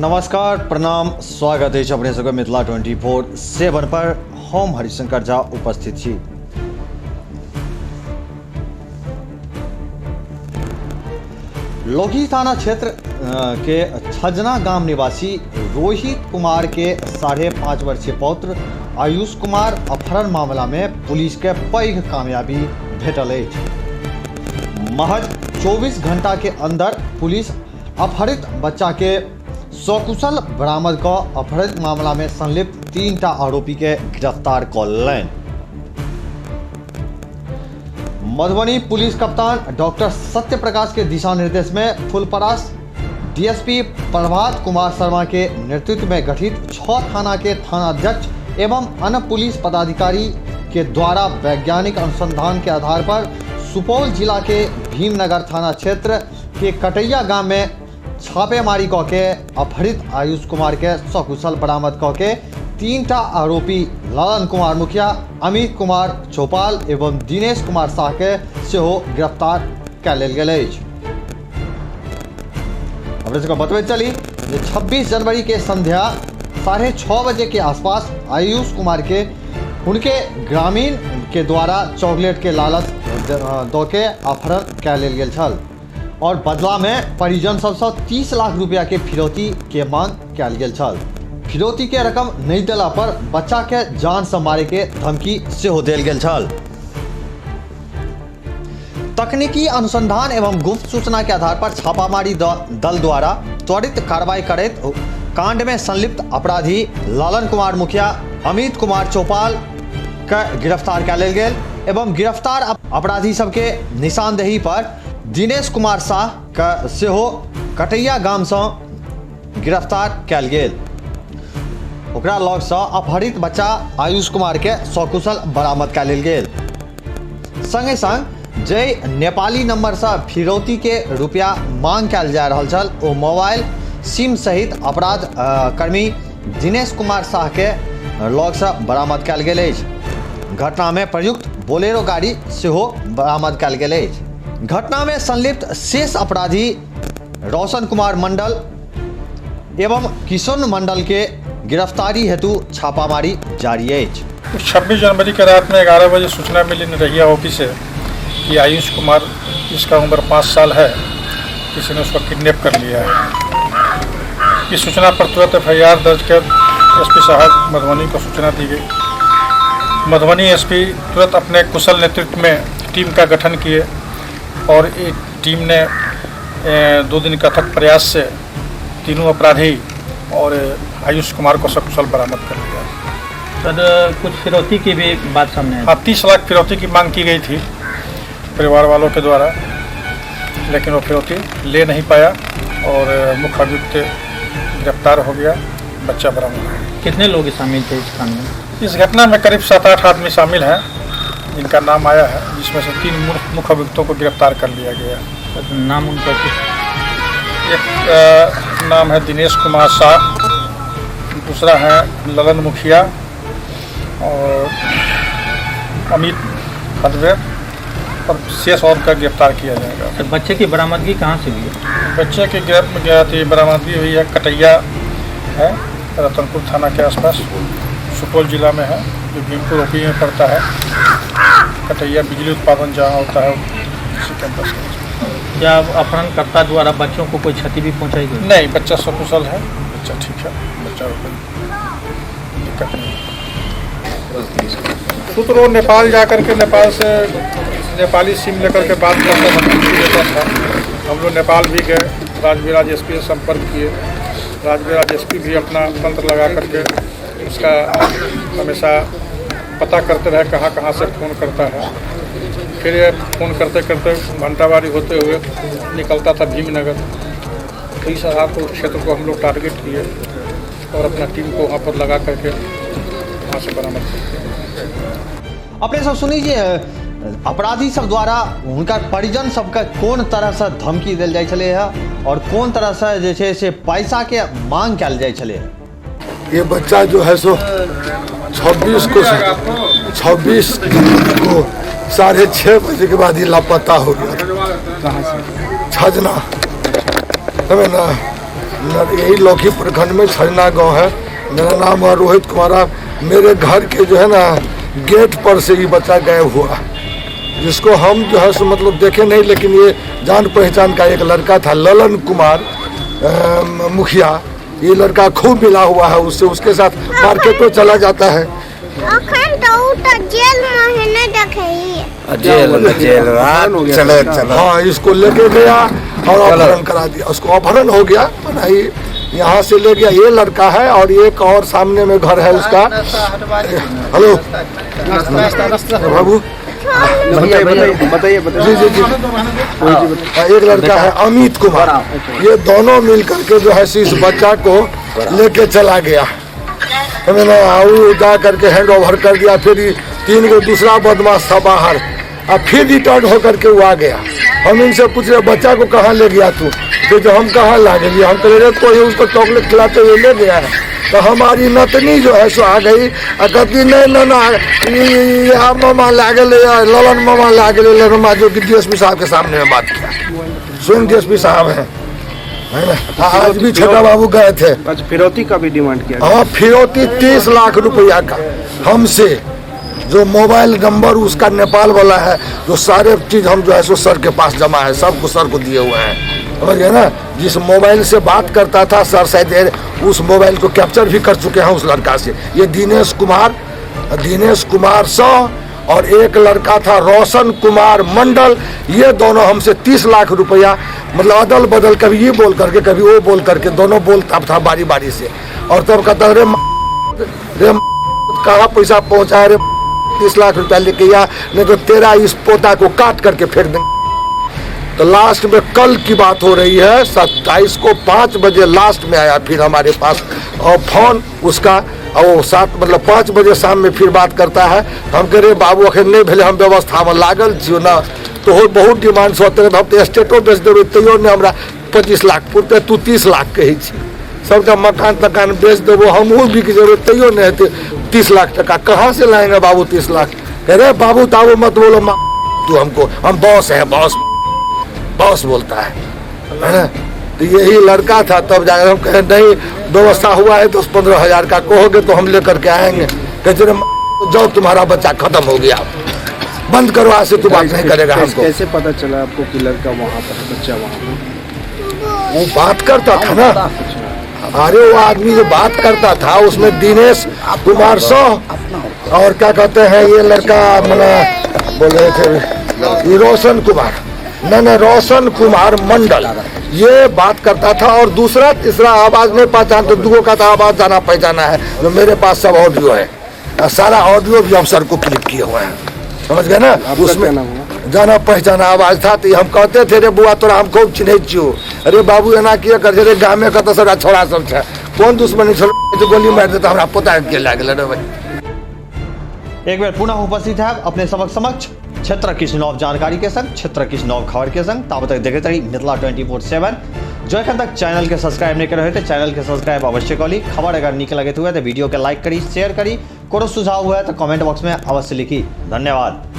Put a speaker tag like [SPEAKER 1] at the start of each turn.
[SPEAKER 1] नमस्कार, प्रणाम, स्वागत है अपने सबके मिथिला 24/7 पर। हम हरिशंकर झा उपस्थित छी। लोधी थाना क्षेत्र के छजना गांव निवासी रोहित कुमार के 5.5 वर्षीय पौत्र आयुष कुमार अपहरण मामला में पुलिस के पैघ कामयाबी भेटल अछि। महज 24 घंटा के अंदर पुलिस अपहरित बच्चा के सकुशल बरामद कऽ अपहरित मामला में संलिप्त 3टा आरोपी के गिरफ्तार कऽ लेलनि। मधुबनी पुलिस कप्तान डॉक्टर सत्य प्रकाश के दिशा निर्देश में फुलपरास डीएसपी प्रभात कुमार शर्मा के नेतृत्व में गठित 6 थाना के थानाध्यक्ष एवं अन्य पुलिस पदाधिकारी के द्वारा वैज्ञानिक अनुसंधान के आधार पर सुपौल जिला के भीमनगर थाना क्षेत्र के कटैया गांव में छापेमारी कऽ के अपहरित आयुष कुमार के सकुशल बरामद कऽ के 3टा आरोपी ललन कुमार मुखिया, अमित कुमार चौपाल एवं दिनेश कुमार शाह के सेहो गिरफ्तार कऽ लेल गेल अछि। हमरे सबके बतबैत चली जे 26 जनवरी के संध्या 6:30 बजे के आसपास आयुष कुमार के उनके ग्रामीण के द्वारा चॉकलेट के लालच दऽ के अपहरण कऽ लेल गेल छल और बदला में परिजन सबसँ 30 लाख रुपया के फिरौती के मांग कयल गेल छल। फिरौती के रकम नहि देला पर बच्चा के जान से मारे के धमकी सेहो देल गेल छल। तकनीकी अनुसंधान एवं गुप्त सूचना के आधार पर छापामारी दल द्वारा त्वरित कार्रवाई करैत कांड में संलिप्त अपराधी ललन कुमार मुखिया, अमित कुमार चौपाल के गिरफ्तार कऽ लेल गेल एवं गिरफ्तार अपराधी सबके निशानदेही पर दिनेश कुमार शाह के सेहो कटैया गाम से गिरफ्तार कयल गेल। ओकरा लग से अपहरित बच्चा आयुष कुमार के सकुशल बरामद कऽ लेल गेल। संगे संग जे नेपाली नंबर से फिरौती के रुपया मांग कयल जा रहल छल ओ मोबाइल सिम सहित अपराध कर्मी दिनेश कुमार शाह के लग से बरामद कयल गेल अछि। घटना में प्रयुक्त बोलेरो गाड़ी सेहो बरामद कयल गेल अछि। घटना में संलिप्त शेष अपराधी रोशन कुमार मंडल एवं किशन मंडल के गिरफ्तारी हेतु छापामारी जारी है।
[SPEAKER 2] 26 जनवरी के रात में 11 बजे सूचना मिली नरहिया ऑफिस से कि आयुष कुमार, जिसका उम्र 5 साल है, किसी ने उसको किडनैप कर लिया है। इस सूचना पर तुरंत FIR दर्ज कर एसपी साहब मधुबनी को सूचना दी गई। मधुबनी एसपी तुरंत अपने कुशल नेतृत्व में टीम का गठन किए और एक टीम ने 2 दिन का अथक प्रयास से तीनों अपराधी और आयुष कुमार को सकुशल बरामद कर लिया।
[SPEAKER 3] सर, कुछ फिरौती की भी बात सामने आई।
[SPEAKER 2] 30 लाख फिरौती की मांग की गई थी परिवार वालों के द्वारा, लेकिन वो फिरौती ले नहीं पाया और मुख्य अभियुक्त गिरफ्तार हो गया, बच्चा बरामद हो।
[SPEAKER 3] कितने लोग शामिल थे इस कांड में?
[SPEAKER 2] इस घटना में करीब 7-8 आदमी शामिल हैं, जिनका नाम आया है, जिसमें से 3 मुख्य अभियुक्तों को गिरफ्तार कर लिया गया।
[SPEAKER 3] तो नाम उनका
[SPEAKER 2] एक नाम है दिनेश कुमार शाह, दूसरा है ललन मुखिया और अमित खदवे, और शेष और का गिरफ्तार किया जाएगा।
[SPEAKER 3] तो बच्चे की बरामदगी कहाँ से हुई है?
[SPEAKER 2] बच्चे की बरामदगी हुई है कटैया है, रतनपुर थाना के आसपास, सुपौल जिला में है, जो भीमपुर ओपी में पड़ता है। कटैया बिजली उत्पादन जहाँ होता है उसी कैंपस में।
[SPEAKER 3] क्या अपहरणकर्ता द्वारा बच्चों को कोई क्षति भी पहुँचाई गई?
[SPEAKER 2] नहीं, बच्चा सकुशल है, बच्चा ठीक है, बच्चा कोई दिक्कत नहीं। तो नेपाल जा करके नेपाल से नेपाली सिम लेकर के बात करता था। हम लोग नेपाल भी गए, राजवीराज एसपी से संपर्क किए। राजवीराज एसपी भी अपना तंत्र लगा करके उसका हमेशा पता करते रहे कहाँ से फ़ोन करता है। फिर ये फ़ोन करते करते घंटावारी होते हुए निकलता था भीमनगर। तो इस आधार पर क्षेत्र को हम लोग टारगेट किए और अपना टीम को वहाँ पर लगा करके वहाँ से बरामद करते।
[SPEAKER 1] अपने सब सुनिए, अपराधी सब द्वारा उनका परिजन सबके कोन तरह से धमकी देल जाय छले है और कोन तरह से जे छै से पैसा के मांग कयल जाय छले है।
[SPEAKER 4] ये बच्चा जो है सो 26 को 6:30 बजे के बाद ही लापता हो गया। छजना, समझ ना, यही लौकी प्रखंड में छजना गांव है। मेरा नाम है रोहित कुमार। मेरे घर के जो है ना गेट पर से ये बच्चा गायब हुआ, जिसको हम जो है सो मतलब देखे नहीं, लेकिन ये जान पहचान का एक लड़का था ललन कुमार मुखिया। ये लड़का खूब मिला हुआ है उससे, उसके साथ मार्केट में चला जाता है। हाँ, इसको लेके गया और अपहरण करा दिया। उसको अपहरण हो गया, यहाँ से ले गया। ये लड़का है और एक और सामने में घर है उसका। हेलो बाबू, बताइए। जी जी जी, एक लड़का है अमित कुमार। ये दोनों मिल करके जो है इस बच्चा को लेके चला गया। मैंने जा करके हैंड ओवर कर दिया। फिर 3 को दूसरा बदमाश था बाहर, अब फिर रिटर्न होकर के वो आ गया। हम इनसे पूछ रहे बच्चा को कहाँ ले गया तू, तो जो हम कहाँ ला गए, हम कह रहे कोई उसको चॉकलेट खिलाते हुए ले गया है। तो हमारी नतनी जो है सो आ गई, कहती नहीं ना मामा ला गए, ललन मामा ला गए। ललन मामा जो कि DSP साहब के सामने में बात किया, स्वयं DSP साहब है ना। आज भी छोटा बाबू गए थे।
[SPEAKER 5] फिरौती का भी डिमांड किया।
[SPEAKER 4] हाँ, फिरौती 30 लाख रुपया का हमसे। जो मोबाइल नंबर उसका नेपाल वाला है, जो सारे चीज हम जो है सो सर के पास जमा है, सबको सर को दिए हुए हैं, समझ गए ना। जिस मोबाइल से बात करता था सर शायद उस मोबाइल को कैप्चर भी कर चुके हैं उस लड़का से। ये दिनेश कुमार सौ और एक लड़का था रोशन कुमार मंडल। ये दोनों हमसे 30 लाख रुपया मतलब अदल बदल, कभी ये बोल करके कभी वो बोल करके, दोनों बोलता था बारी बारी से। और तब कहता रे कहाँ पैसा पहुँचा रे, 30 लाख रुपया लेके या नहीं तो तेरा इस पोता को काट करके फेंक देंगे। तो लास्ट में कल की बात हो रही है, 27 को 5 बजे लास्ट में आया फिर हमारे पास और फोन उसका, और वो 5 बजे शाम में फिर बात करता है। तो हम कह रहे बाबू अखन नहीं भेले, हम व्यवस्था में लागल छियो ना, तो बहुत डिमांड होते रहे। हम तो स्टेटो बेच देवे तैयो नहीं, हमरा 25 लाख पुरते, तू 30 लाख कहे छी। सबका मकान बेच देवो, हमहूँ बिक जेबे तैयो नहीं हेतु 30 लाख टका कहाँ से लाएंगे बाबू 30 लाख। कह रहे बाबू ताबू मत बोलो तू हमको, हम बॉस है, बॉस बोलता है ना। तो यही लड़का था। तब जाकर हम कहे नहीं व्यवस्था हुआ है 10-15 हजार का, कहोगे तो हम लेकर के आएंगे। कहते जाओ तुम्हारा बच्चा खत्म हो गया, बंद करो, आज से तू बात नहीं करेगा हमको।
[SPEAKER 5] कैसे पता चला आपको कि लड़का वहाँ पर, बच्चा वहाँ पर?
[SPEAKER 4] वो बात करता था ना। अरे वो आदमी जो बात करता था उसमें दिनेश कुमार सौ और क्या कहते हैं ये लड़का मैंने बोल रहे थे रोशन कुमार मंडल, ये बात करता था। और दूसरा तीसरा आवाज नहीं पहचान, तो दुगो का तो आवाज जाना पहचाना है, जो मेरे पास सब ऑडियो है, सारा ऑडियो भी हम सर को क्लिक किए हुए हैं, समझ गए ना। उसमें जाना पहचाना आवाज था। तो हम कहते थे रे बुआ तोरा हम खूब चिन्ह छियो, अरे बाबू एना किए कर रे गाँव में कत सारा छोड़ा सब है, कौन दुश्मनी छोड़ गोली मार देता हमरा पता के लगे रे भाई।
[SPEAKER 1] एक बार पुनः उपस्थित है अपने समक्ष क्षेत्र किस नव जानकारी के संग, क्षेत्र किस नव खबर के संग। तब तक देखते रही मिथिला 24/7। जो एखन तक चैनल के सब्सक्राइब नहीं कर रहे थे, चैनल के सब्सक्राइब अवश्य करी। खबर अगर निक लगे हुए तो वीडियो के लाइक करी, शेयर करी। कोनो सुझाव हुआ है तो कमेंट बॉक्स में अवश्य लिखी। धन्यवाद।